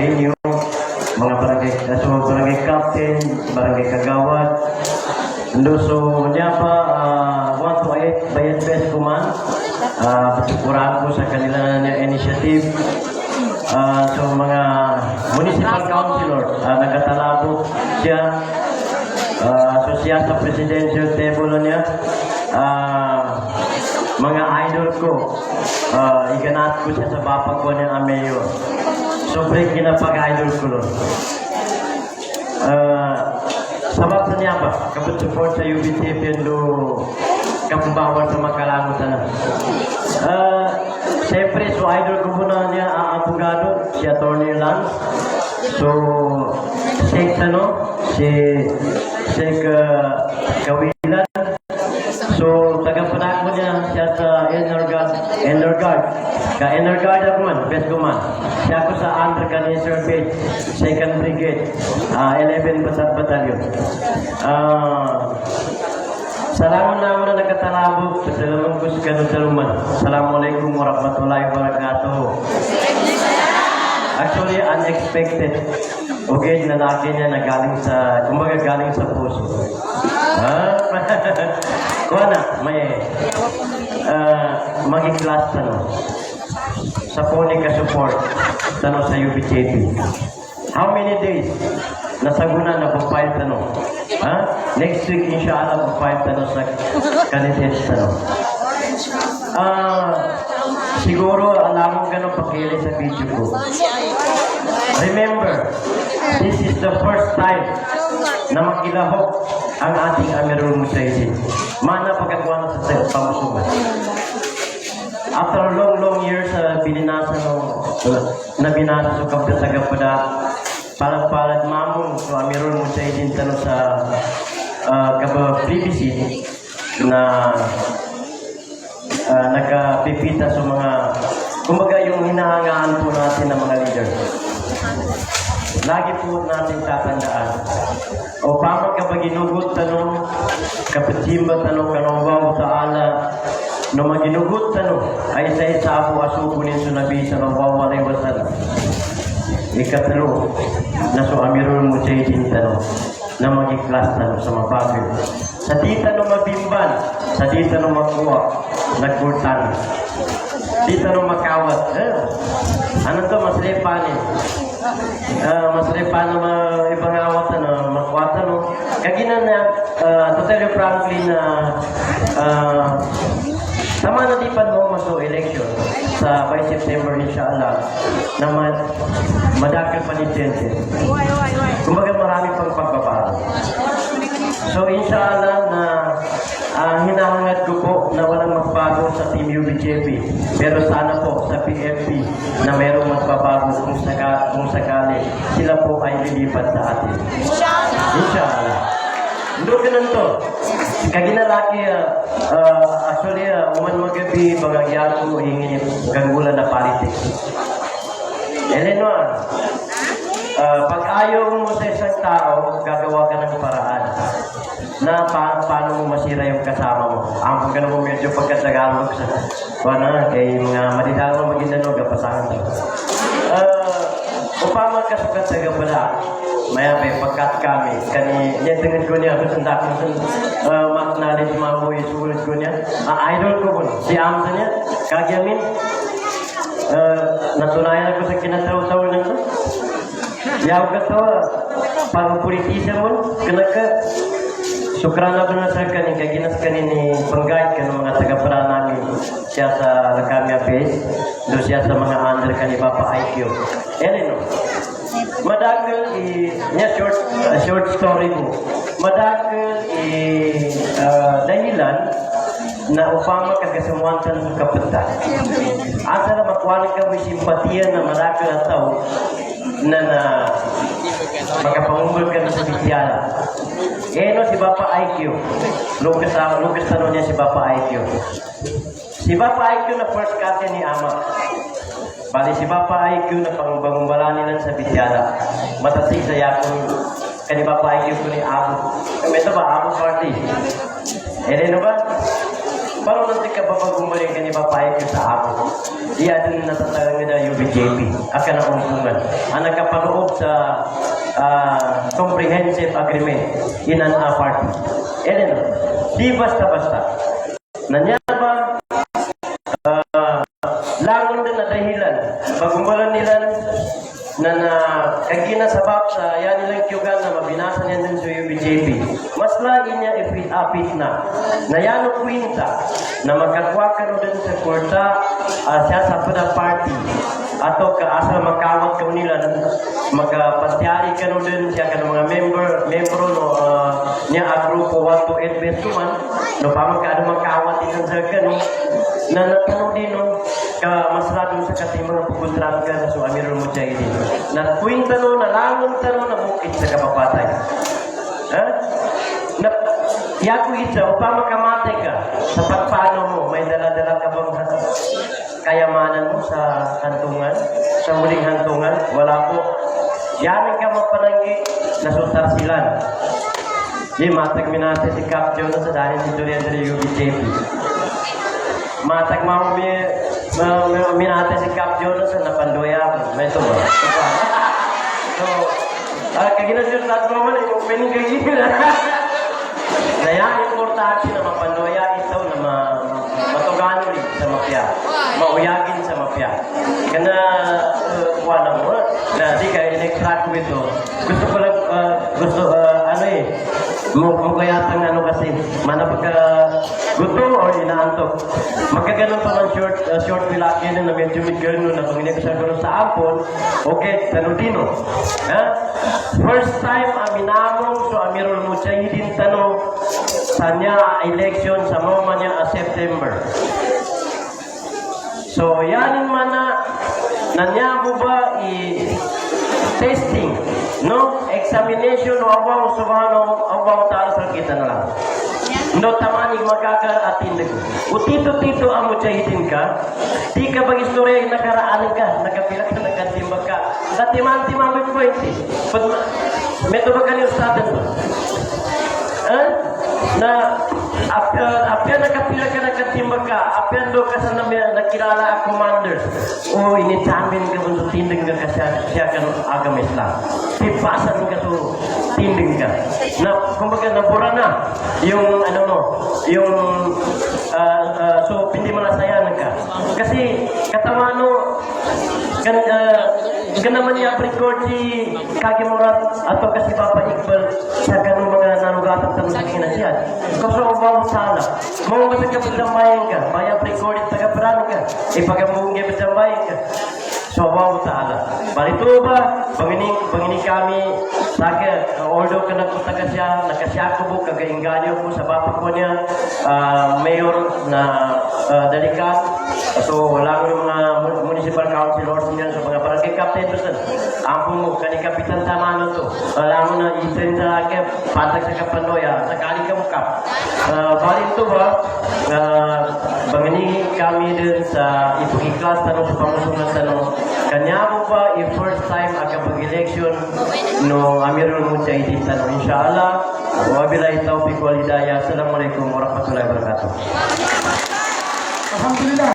venue, mga barangay captain, barangay kagawad. So, niya pa, 1 to 8, bayad best ko man. Patukuraan ko sa kanila na initiative. So, mga municipal councilor, nagkatalabo siya. So, siya sa presidential table niya. Mga idol ko, iganat ko siya sa bapag ko ng mayor. Sobrang kinapag-idol ko nun. Sabab sa niya ba? Kapag support sa UBTF yun do kapumbawan sa magkalangutan na. Siyempre, so idol ko muna niya ang abogado, si Atty. Lance. So, Sheikh Sheikh Kawilan. So, tagapanako niya siya sa Energuard. Ka-Energuard ako man, best ko man. Siya ako sa Undercancer Base, 2nd Brigade, 11 Battalion. Salamat naman na nagkatalabo sa dalamang kusgan ng daluman. Assalamualaikum warahmatullahi wabarakatuh. Actually, unexpected. Okay, lalaki niya na galing sa, kumbaga galing sa puso. Kuha na, may mag-i-class sa pony ka-support sa UBJP. How many days? Nasaguna na pa-file next week, inshallah, pa-file sa candidates siguro, alam mo gano'ng pagkili sa video ko. Remember, this is the first time na makilahok ang ating Amirul Mujahideen. Mana pagkagawa na sa pamusugan. After long years, binasa sa kapdasaga pada palad mamong so Amirul Mujahideen tanong sa BBC na nagpipita sa mga kumbaga yung hinahangaan po natin ng mga leader. Lagi po natin tatandaan. O paman kapag ginugot kapag simba kanong ta'ala, no maginugot ay isa-isa po asukunin sa Nabi sallallahu alaihi wasallam. Ikatlo, na so Amirul Mujahideen na mag-i-class sa mabagyo. Sa dita no mabimban, sa dita no magkuha, nagkurtan. Dita no makawat. Ano to, maslepanin. Maslepan na ibang awat makwatan kagina na Totally Franklin sama na di pa mo maso election sa by September inshallah na madakil pa ni Jensen. Kumbaga marami pang pagbabago. So inshallah na hinahangad ko po na walang magbago sa Team UBJP. Pero sana po sa PFP na mayroong magbabago kung sakali sila po ay lilipat sa atin. Inshallah. Hindi ganun to. Kaginalaki, actually, uman magabi, bagagyan ko hingin ganggulan na politics. Eleanor, pag ayaw mo sa isang tao, gagawa ka ng paraan na paano mo masira yung kasama mo. Ang gano'n mo medyo pagkatagalog sa kay mga madidalo magindano, gapasangan mo. Upama kasukat sa gabala, maya may pagkat kami. Kani, yan tingin ko niya, kusundak ko sa maknalin mga buhay sulit ko niya. Idol ko po, si Amsa niya, kagyamin. Natunayan ako sa kinataw-taw na ito. Yaw ka to, pang-politisa mo, kanaka, sukrana ba na sa kanin, kaginas kanin ni panggayat ka ng mga taga-para namin siya sa Lakamia Base, doon siya sa mga under ka ni Papa IQ. Yan madakal niya short story mo. Madakal dahilan na upama kagasamuantan sa kapatid. Asa na makuha ka may simpatiya na madakal at tao na magkapangumbol ka na sa bidyala. No, si Papa IQ. Lucas tanong niya si Papa IQ. Si Papa IQ na first cousin ni Ama. Bali si Papa IQ na pangumbala nila sa bidyala. Matasig sa yakong kani Papa IQ ko ni Abu. Ito ba? Abu party. Ano ba? Parang nanti ka ba pag-umuli ka ni Papayag ka sa ako? Iya din natatawag na UBJP. Aka na umpungan. Ang nagkapaloob sa comprehensive agreement in an party. Elena, di basta-basta. Nandiyan ba langon din na dahilan pag-umulan nila na kaginasabab sa yan nilang kyugan na mabinasa niya din sa UBJP. Mas lagi niya ipit-apit na yan ang kwinta na magkakwa ka din sa kurta siya sa pada party ato kaasa makawat ka nila magpasyari ka din siya ka ng mga membro no niya a grupo 1 to 8 besuman no pa makawat ikan sa kano na natanong din no masrado sa kating mga pupuntrahan ka sa Amirul Mujahidin. Na tuwing tanong, na langang tanong na bukit sa kapapatay. Ha? Na, yaku ito, upang makamatay ka, sa pagpano mo, may dala-dala ka bang kayamanan mo sa hantungan, sa huling hantungan? Wala po. Yamin ka mapananggi, nasusar silan. Di, matag minate si Cap Jonas sa dahil si Durian dari UBJP. Matag mau minate si Cap Jonas na pandoya may ito ba? So, kaginasyon sa ato naman, yung pining kagigil. Na yan, importante na mapandoya ito na matugano rin sa mafia. Mauyagin sa mafia. Kana, kuha na mo, na di ka in-extract ko ito. Gusto ko lang, mukayatang kasi, manapagka gusto o inaantok. Magkaganon pa man short bilaki na medyo midgano na pag hindi ko sa ampon, okay, tanudino. First time aminamong so Amirul Mujahidin tanong sa niya election sa mama niya September. So yan man na niya mo ba testing, no? Examination o Allah subhanahu wa ta'ala sa kita na lang. No tamani magkakar at tindig. Utito-tito ang mujahidin ka, di ka bang istorya yung nakaraan ka, nakapila ka, nagkatimbag ka. Natiman-timan may pwede. May tumagal yung status mo. Na apya nakapila ka, nagkatimbag ka, apya do ka sa nakilala ang commanders. O initamin ka kung tindig ka siya ka agam Islam. Pipasan ka to tindig ka. Na kumbaga nabura na yung ano mo, yung so hindi mo nasayanan ka. Kasi katamano naman niya record si Kagi Murat atau kasi Papa Iqbal sa ganung mga nanugatan sa mga siya. Kasi ubang sana. Mau ka kapitamayan ka, maya record taga-peran ka, ipagamungnya pitamayan ka. So, Allah Ta'ala. Barito ba, pangining kami, saga, although ka nagpunta siya, nakasya ko po, kagainganyo po sa bapa ko niya, mayor na dalikat. So, lang yung mga municipal councilors niya, sa mga barangay captain to sir. Ampun mo, kanikapitan tama na to. Alam mo na, isin sa akin, patag sa kapanoya, sakali ka mukap. Barito ba, pangining kami din sa ipag-iklas, tanong sa pamusungan tanong, kanya mo ba first time agapag-election no Amirul Mujahidin tanong insyaAllah wabillahi taufiq wal hidayah. Assalamualaikum warahmatullahi wabarakatuh. Alhamdulillah.